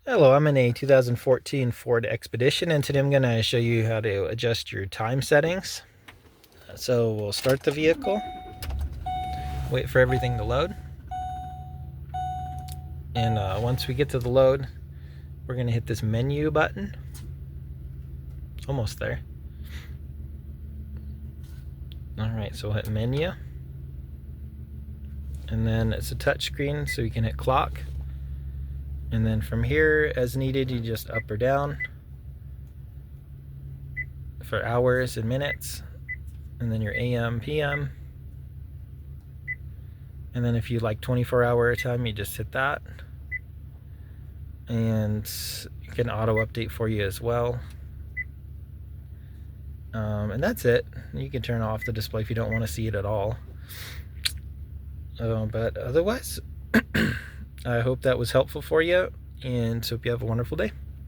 Hello, I'm in a 2014 Ford Expedition, and today I'm going to show you how to adjust your time settings. So we'll start the vehicle, wait for everything to load, and once we get to the load, we're going to hit this menu button. Almost there. Alright, so we'll hit menu, and then it's a touch screen, so you can hit clock, and then from here, as needed, you just up or down for hours and minutes, and then your AM, PM. And then if you like 24-hour time, you just hit that. And you can auto update for you as well. And that's it. You can turn off the display if you don't want to see it at all. But otherwise, I hope that was helpful for you, and hope you have a wonderful day.